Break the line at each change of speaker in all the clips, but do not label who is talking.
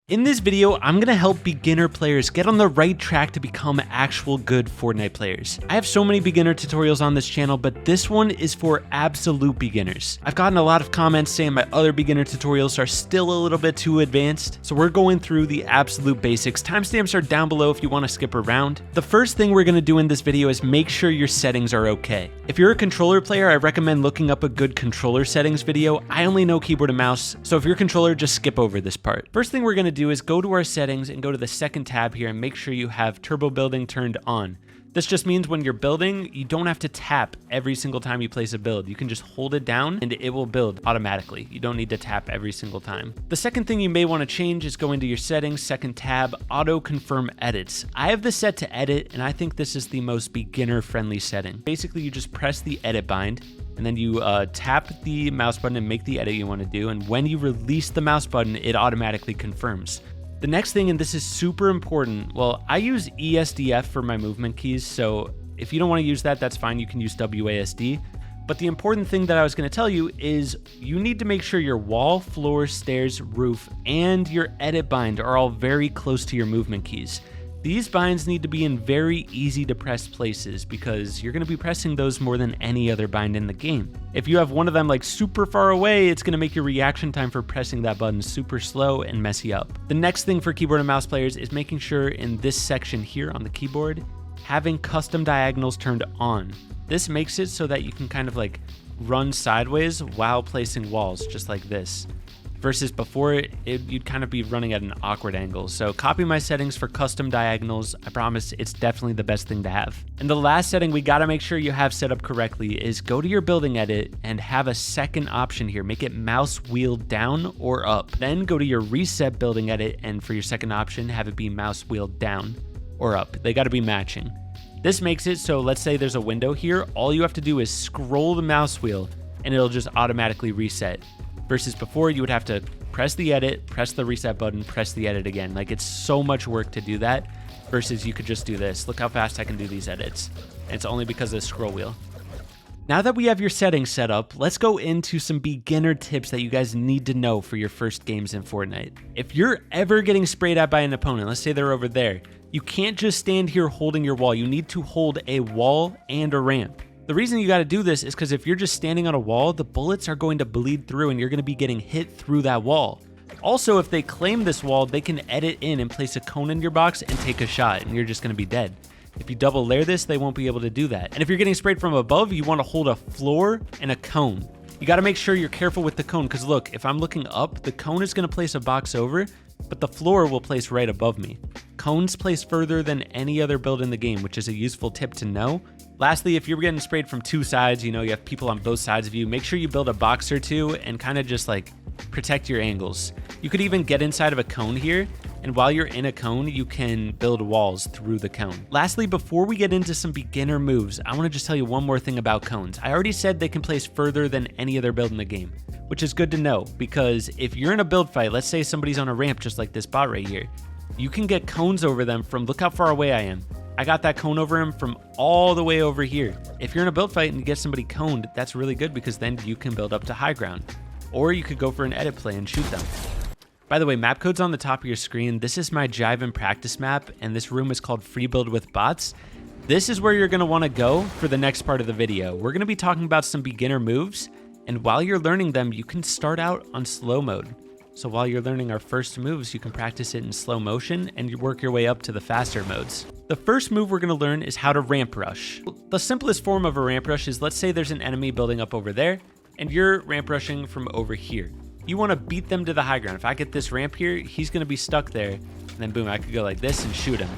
In this video, I'm gonna help beginner players get on the right track to become actual good Fortnite players. I have so many beginner tutorials on this channel, but this one is for absolute beginners. I've gotten a lot of comments saying my other beginner tutorials are still a little bit too advanced, so we're going through the absolute basics. Timestamps are down below if you wanna skip around. The first thing we're gonna do in this video is make sure your settings are okay. If you're a controller player, I recommend looking up a good controller settings video. I only know keyboard and mouse, so if you're a controller, just skip over this part. First thing we're gonna do is go to our settings and go to the second tab here and make sure you have turbo building turned on. This just means when you're building, you don't have to tap every single time you place a build. You can just hold it down and it will build automatically. You don't need to tap every single time. The second thing you may want to change is go into your settings, second tab, auto confirm edits. I have this set to edit and I think this is the most beginner friendly setting. Basically, you just press the edit bind and then you tap the mouse button and make the edit you want to do. And when you release the mouse button, it automatically confirms. The next thing, and this is super important, well, I use ESDF for my movement keys, so if you don't want to use that, that's fine, you can use WASD. But the important thing that I was going to tell you is you need to make sure your wall, floor, stairs, roof, and your edit bind are all very close to your movement keys. These binds need to be in very easy to press places because you're going to be pressing those more than any other bind in the game. If you have one of them like super far away, it's going to make your reaction time for pressing that button super slow and mess you up. The next thing for keyboard and mouse players is making sure in this section here on the keyboard, having custom diagonals turned on. This makes it so that you can kind of like run sideways while placing walls just like this. Versus before, you'd kind of be running at an awkward angle. So copy my settings for custom diagonals. I promise it's definitely the best thing to have. And the last setting we gotta make sure you have set up correctly is go to your building edit and have a second option here. Make it mouse wheel down or up. Then go to your reset building edit and for your second option, have it be mouse wheel down or up. They gotta be matching. This makes it so let's say there's a window here. All you have to do is scroll the mouse wheel and it'll just automatically reset. Versus before, you would have to press the edit, press the reset button, press the edit again. Like, it's so much work to do that versus you could just do this. Look how fast I can do these edits. And it's only because of the scroll wheel. Now that we have your settings set up, let's go into some beginner tips that you guys need to know for your first games in Fortnite. If you're ever getting sprayed at by an opponent, let's say they're over there, you can't just stand here holding your wall. You need to hold a wall and a ramp. The reason you got to do this is because if you're just standing on a wall, the bullets are going to bleed through and you're going to be getting hit through that wall. Also, if they claim this wall, they can edit in and place a cone in your box and take a shot and you're just going to be dead. If you double layer this, they won't be able to do that. And if you're getting sprayed from above, you want to hold a floor and a cone. You got to make sure you're careful with the cone because look, if I'm looking up, the cone is going to place a box over, but the floor will place right above me. Cones place further than any other build in the game, which is a useful tip to know. Lastly, if you're getting sprayed from two sides, you know, you have people on both sides of you, make sure you build a box or two and kind of just like protect your angles. You could even get inside of a cone here, and while you're in a cone, you can build walls through the cone. Lastly, before we get into some beginner moves, I want to just tell you one more thing about cones. I already said they can place further than any other build in the game, which is good to know because if you're in a build fight, let's say somebody's on a ramp just like this bot right here, you can get cones over them from, look how far away I am. I got that cone over him from all the way over here. If you're in a build fight and you get somebody coned, that's really good because then you can build up to high ground. Or you could go for an edit play and shoot them. By the way, map code's on the top of your screen. This is my Jivan practice map, and this room is called Free Build with Bots. This is where you're gonna wanna go for the next part of the video. We're gonna be talking about some beginner moves, and while you're learning them, you can start out on slow mode. So while you're learning our first moves, you can practice it in slow motion and you work your way up to the faster modes. The first move we're gonna learn is how to ramp rush. The simplest form of a ramp rush is let's say there's an enemy building up over there and you're ramp rushing from over here. You wanna beat them to the high ground. If I get this ramp here, he's gonna be stuck there and then boom, I could go like this and shoot him.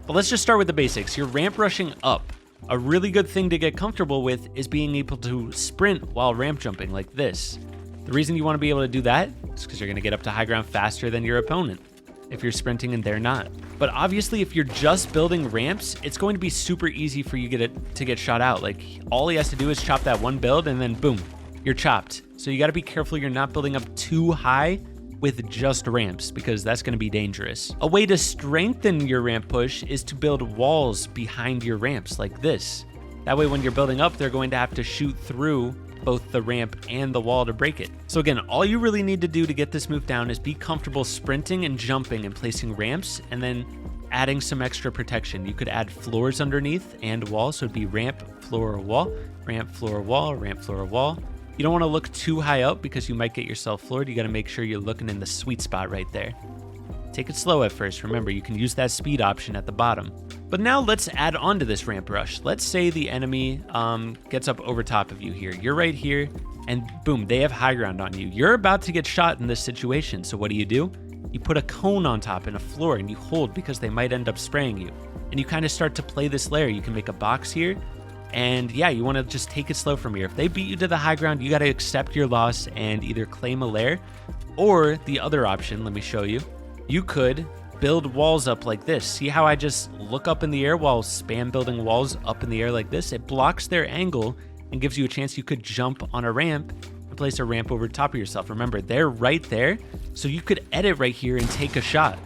But let's just start with the basics. You're ramp rushing up. A really good thing to get comfortable with is being able to sprint while ramp jumping like this. The reason you want to be able to do that is because you're going to get up to high ground faster than your opponent if you're sprinting and they're not. But obviously, if you're just building ramps, it's going to be super easy for you to get shot out. Like, all he has to do is chop that one build and then boom, you're chopped. So you got to be careful you're not building up too high with just ramps because that's going to be dangerous. A way to strengthen your ramp push is to build walls behind your ramps like this. That way, when you're building up, they're going to have to shoot through both the ramp and the wall to break it. So again, all you really need to do to get this move down is be comfortable sprinting and jumping and placing ramps, and then adding some extra protection. You could add floors underneath and walls, so it'd be ramp, floor, wall, ramp, floor, wall, ramp, floor, wall. You don't want to look too high up because you might get yourself floored. You got to make sure you're looking in the sweet spot right there. Take it slow at first. Remember, you can use that speed option at the bottom. But now let's add on to this ramp rush. Let's say the enemy gets up over top of you here. You're right here, and boom, they have high ground on you. You're about to get shot in this situation, so what do? You put a cone on top and a floor, and you hold because they might end up spraying you. And you kind of start to play this layer. You can make a box here, and yeah, you want to just take it slow from here. If they beat you to the high ground, you got to accept your loss and either claim a lair, or the other option, let me show you. You could build walls up like this. See how I just look up in the air while spam building walls up in the air like this? It blocks their angle and gives you a chance you could jump on a ramp and place a ramp over top of yourself. Remember, they're right there, so you could edit right here and take a shot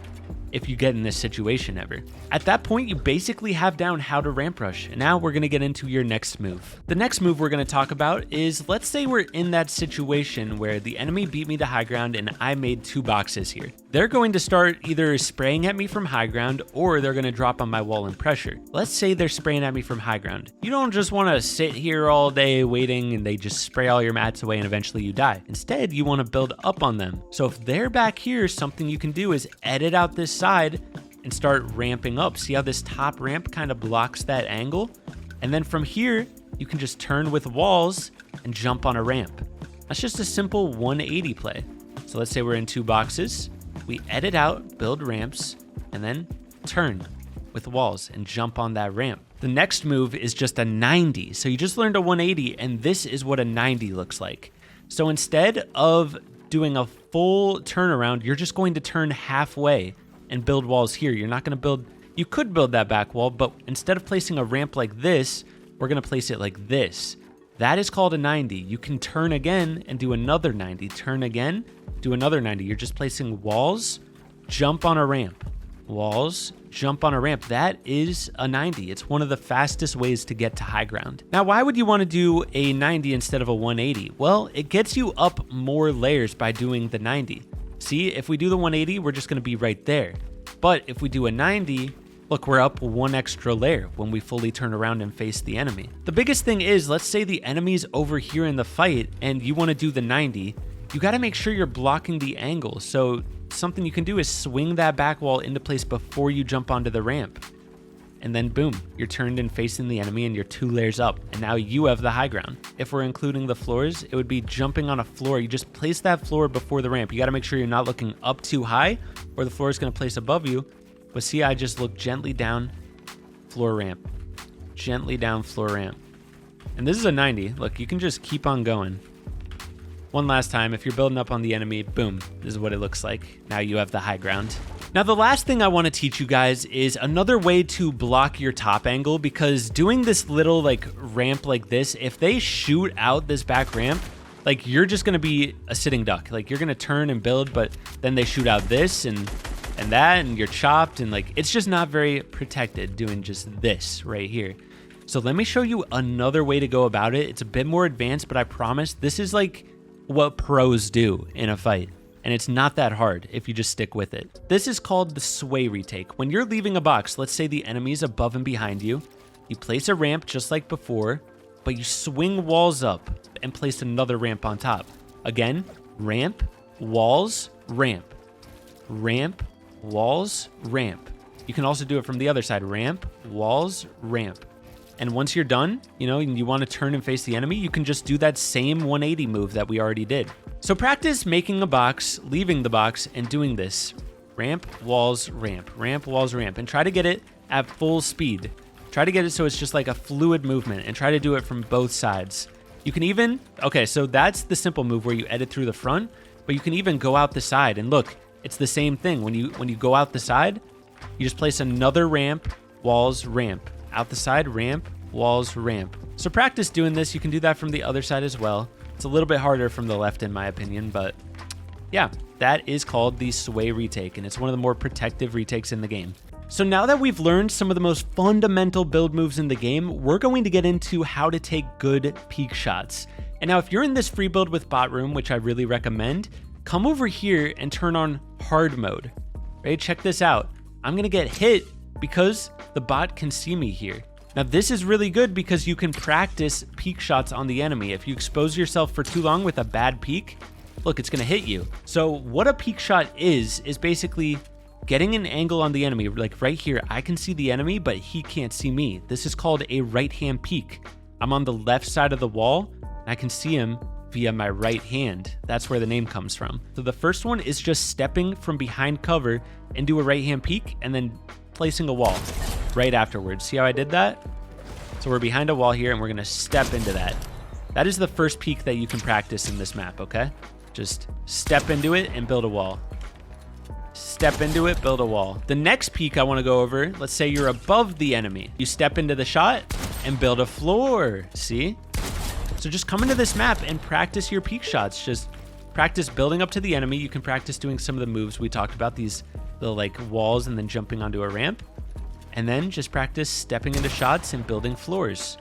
if you get in this situation ever. At that point, you basically have down how to ramp rush. And now we're gonna get into your next move. The next move we're gonna talk about is, let's say we're in that situation where the enemy beat me to high ground and I made 2 boxes here. They're going to start either spraying at me from high ground, or they're gonna drop on my wall and pressure. Let's say they're spraying at me from high ground. You don't just wanna sit here all day waiting and they just spray all your mats away and eventually you die. Instead, you wanna build up on them. So if they're back here, something you can do is edit out this side and start ramping up. See how this top ramp kind of blocks that angle? And then from here, you can just turn with walls and jump on a ramp. That's just a simple 180 play. So let's say we're in 2 boxes. We edit out, build ramps, and then turn with walls and jump on that ramp. The next move is just a 90. So you just learned a 180, and this is what a 90 looks like. So instead of doing a full turnaround, you're just going to turn halfway and build walls here. You're not going to build, you could build that back wall, but instead of placing a ramp like this, we're going to place it like this. That is called a 90. You can turn again and do another 90. Turn again, do another 90. You're just placing walls, jump on a ramp. Walls, jump on a ramp. That is a 90. It's one of the fastest ways to get to high ground. Now, why would you want to do a 90 instead of a 180? Well, it gets you up more layers by doing the 90. See, if we do the 180, we're just going to be right there. But if we do a 90, look, we're up 1 extra layer when we fully turn around and face the enemy. The biggest thing is, let's say the enemy's over here in the fight and you want to do the 90, you got to make sure you're blocking the angle. So something you can do is swing that back wall into place before you jump onto the ramp. And then boom, you're turned and facing the enemy and you're 2 layers up, and now you have the high ground. If we're including the floors, it would be jumping on a floor. You just place that floor before the ramp. You got to make sure you're not looking up too high or the floor is going to place above you. But see, I just look gently down, floor ramp, gently down, floor ramp. And this is a 90. Look, you can just keep on going. One last time, if you're building up on the enemy, boom, this is what it looks like. Now you have the high ground. Now, the last thing I want to teach you guys is another way to block your top angle, because doing this little like ramp like this, if they shoot out this back ramp, like you're just going to be a sitting duck. Like you're going to turn and build, but then they shoot out this and that, and you're chopped, and like it's just not very protected doing just this right here. So let me show you another way to go about it. It's a bit more advanced, but I promise this is like what pros do in a fight. And it's not that hard if you just stick with it. This is called the sway retake. When you're leaving a box, let's say the enemy's above and behind you, you place a ramp just like before, but you swing walls up and place another ramp on top. Again, ramp, walls, ramp, ramp, walls, ramp. You can also do it from the other side, ramp, walls, ramp. And once you're done, you know, and you want to turn and face the enemy, you can just do that same 180 move that we already did. So practice making a box, leaving the box, and doing this. Ramp, walls, ramp, ramp, walls, ramp, and try to get it at full speed. Try to get it so it's just like a fluid movement, and try to do it from both sides. You can even, okay, so that's the simple move where you edit through the front, but you can even go out the side, and look, it's the same thing. When you go out the side, you just place another ramp, walls, ramp. Out the side, ramp, walls, ramp. So practice doing this. You can do that from the other side as well. It's a little bit harder from the left in my opinion, but yeah, that is called the sway retake, and it's one of the more protective retakes in the game. So now that we've learned some of the most fundamental build moves in the game, we're going to get into how to take good peek shots. And now if you're in this free build with bot room, which I really recommend, come over here and turn on hard mode. Right, check this out. I'm gonna get hit because the bot can see me here. Now this is really good because you can practice peek shots on the enemy. If you expose yourself for too long with a bad peek, look, it's gonna hit you. So what a peek shot is basically getting an angle on the enemy. Like right here, I can see the enemy, but he can't see me. This is called a right hand peek. I'm on the left side of the wall, and I can see him via my right hand. That's where the name comes from. So the first one is just stepping from behind cover and do a right hand peek and then placing a wall right afterwards. See how I did that? So we're behind a wall here and we're gonna step into that. That is the first peek that you can practice in this map, okay? Just step into it and build a wall. Step into it, build a wall. The next peek I wanna go over, let's say you're above the enemy. You step into the shot and build a floor, see? So just come into this map and practice your peek shots. Just practice building up to the enemy. You can practice doing some of the moves we talked about, these little like walls and then jumping onto a ramp. And then just practice stepping into shots and building floors.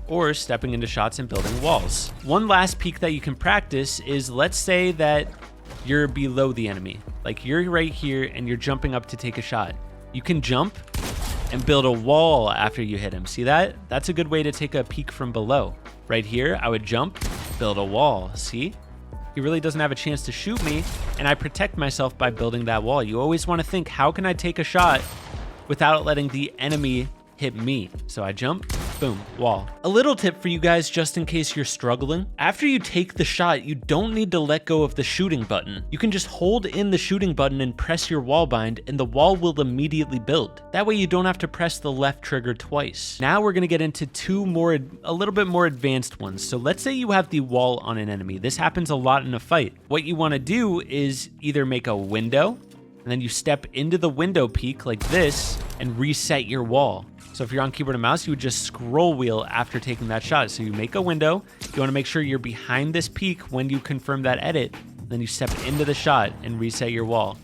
Or stepping into shots and building walls. One last peek that you can practice is, let's say that you're below the enemy. Like you're right here and you're jumping up to take a shot. You can jump and build a wall after you hit him. See that? That's a good way to take a peek from below. Right here, I would jump, build a wall. See? He really doesn't have a chance to shoot me, and I protect myself by building that wall. You always want to think, how can I take a shot without letting the enemy hit me? So I jump, boom, wall. A little tip for you guys, just in case you're struggling. After you take the shot, you don't need to let go of the shooting button. You can just hold in the shooting button and press your wall bind, and the wall will immediately build. That way you don't have to press the left trigger twice. Now we're gonna get into a little bit more advanced ones. So let's say you have the wall on an enemy. This happens a lot in a fight. What you wanna do is either make a window, and then you step into the window peek like this and reset your wall. So if you're on keyboard and mouse, you would just scroll wheel after taking that shot. So you make a window, you wanna make sure you're behind this peak when you confirm that edit, then you step into the shot and reset your wall.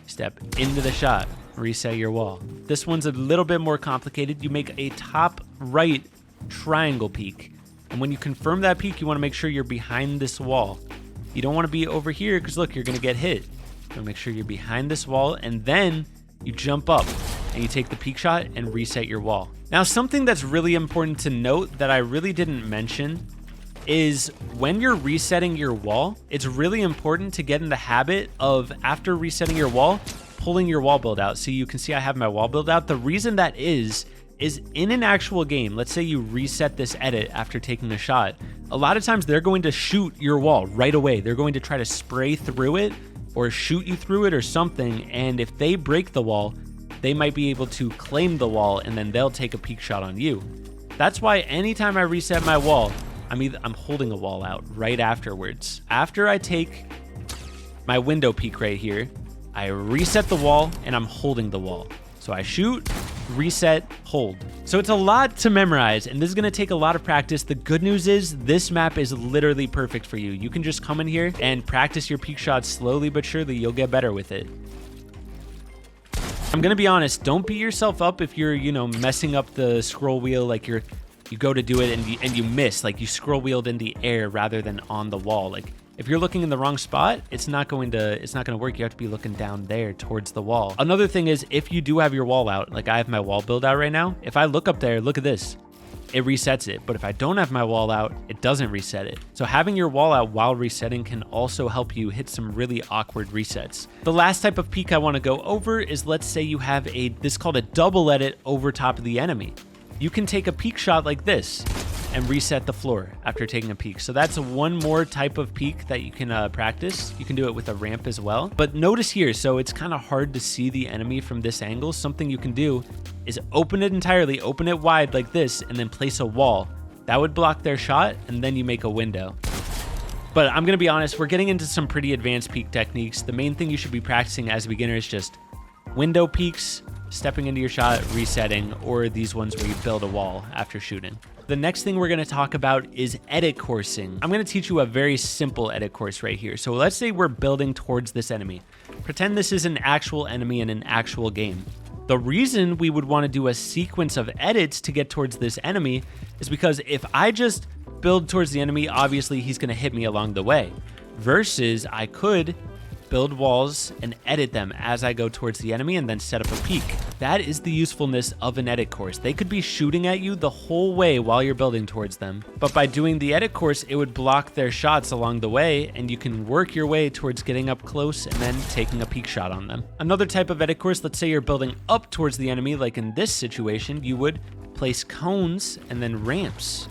Step into the shot, reset your wall. This one's a little bit more complicated. You make a top right triangle peak. And when you confirm that peak, you wanna make sure you're behind this wall. You don't wanna be over here, because look, you're gonna get hit. So make sure you're behind this wall, and then you jump up and you take the peek shot and reset your wall. Now, something that's really important to note that I really didn't mention is when you're resetting your wall, it's really important to get in the habit of, after resetting your wall, pulling your wall build out. So you can see I have my wall build out. The reason that is in an actual game, let's say you reset this edit after taking a shot, a lot of times they're going to shoot your wall right away. They're going to try to spray through it or shoot you through it or something, and if they break the wall, they might be able to claim the wall, and then they'll take a peek shot on you. That's why anytime I reset my wall, I'm holding a wall out right afterwards. After I take my window peek right here, I reset the wall and I'm holding the wall. So I shoot, reset, hold. So it's a lot to memorize, and this is gonna take a lot of practice. The good news is this map is literally perfect for you. You can just come in here and practice your peek shots slowly but surely. You'll get better with it. I'm gonna be honest, don't beat yourself up if you're, messing up the scroll wheel, like you go to do it and you miss, like you scroll wheeled in the air rather than on the wall. Like if you're looking in the wrong spot, it's not going to work. You have to be looking down there towards the wall. Another thing is, if you do have your wall out, like I have my wall build out right now, if I look up there, look at this, it resets it. But if I don't have my wall out, it doesn't reset it. So having your wall out while resetting can also help you hit some really awkward resets. The last type of peek I want to go over is, let's say you have this called a double edit over top of the enemy. You can take a peek shot like this and reset the floor after taking a peek. So that's one more type of peek that you can practice. You can do it with a ramp as well. But notice here, so it's kind of hard to see the enemy from this angle. Something you can do is open it entirely, open it wide like this, and then place a wall. That would block their shot, and then you make a window. But I'm gonna be honest, we're getting into some pretty advanced peek techniques. The main thing you should be practicing as a beginner is just window peeks, stepping into your shot, resetting, or these ones where you build a wall after shooting. The next thing we're gonna talk about is edit coursing. I'm gonna teach you a very simple edit course right here. So let's say we're building towards this enemy. Pretend this is an actual enemy in an actual game. The reason we would want to do a sequence of edits to get towards this enemy is because if I just build towards the enemy, obviously he's going to hit me along the way. Versus I could build walls and edit them as I go towards the enemy and then set up a peak. That is the usefulness of an edit course. They could be shooting at you the whole way while you're building towards them. But by doing the edit course, it would block their shots along the way, and you can work your way towards getting up close and then taking a peek shot on them. Another type of edit course, let's say you're building up towards the enemy, like in this situation, you would place cones and then ramps.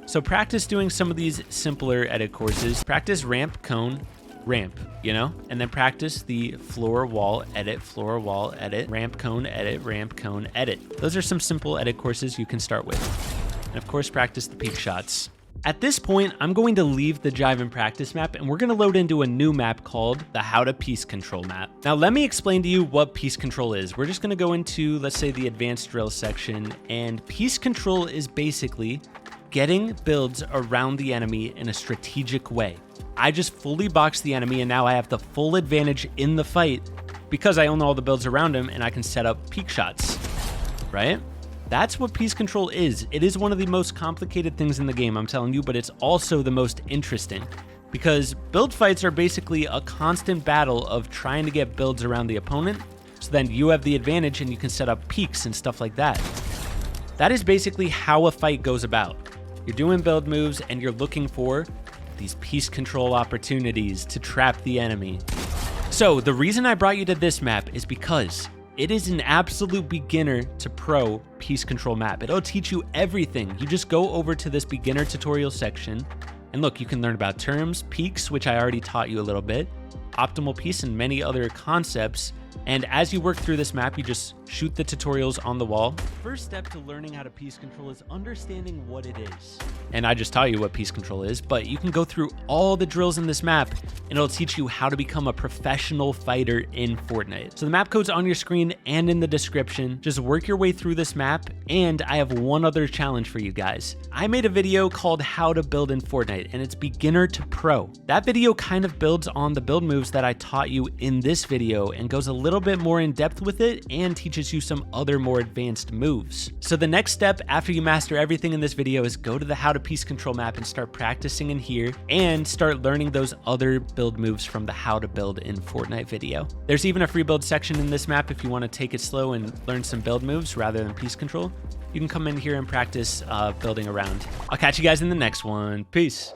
So practice doing some of these simpler edit courses. Practice ramp, cone, ramp, you know, and then practice the floor, wall, edit, ramp, cone, edit. Those are some simple edit courses you can start with. And of course, practice the peak shots. At this point, I'm going to leave the Jivan practice map and we're going to load into a new map called the How to Piece Control map. Now, let me explain to you what piece control is. We're just going to go into, let's say, the advanced drill section, and piece control is basically getting builds around the enemy in a strategic way. I just fully box the enemy and now I have the full advantage in the fight because I own all the builds around him and I can set up peak shots, right? That's what piece control is. It is one of the most complicated things in the game, I'm telling you, but it's also the most interesting because build fights are basically a constant battle of trying to get builds around the opponent, so then you have the advantage and you can set up peaks and stuff like that. That is basically how a fight goes about. You're doing build moves and you're looking for these piece control opportunities to trap the enemy. So the reason I brought you to this map is because it is an absolute beginner to pro piece control map. It'll teach you everything. You just go over to this beginner tutorial section and look, you can learn about terms, peaks, which I already taught you a little bit, optimal piece, and many other concepts. And as you work through this map, you just shoot the tutorials on the wall. First step to learning how to piece control is understanding what it is. And I just taught you what piece control is, but you can go through all the drills in this map and it'll teach you how to become a professional fighter in Fortnite. So the map code's on your screen and in the description. Just work your way through this map, and I have one other challenge for you guys. I made a video called How to Build in Fortnite, and it's beginner to pro. That video kind of builds on the build moves that I taught you in this video and goes a little bit more in depth with it and teaches you some other more advanced moves. So the next step after you master everything in this video is go to the How to Piece Control map and start practicing in here and start learning those other build moves from the How to Build in Fortnite video. There's even a free build section in this map if you want to take it slow and learn some build moves rather than piece control. You can come in here and practice building around. I'll catch you guys in the next one. Peace.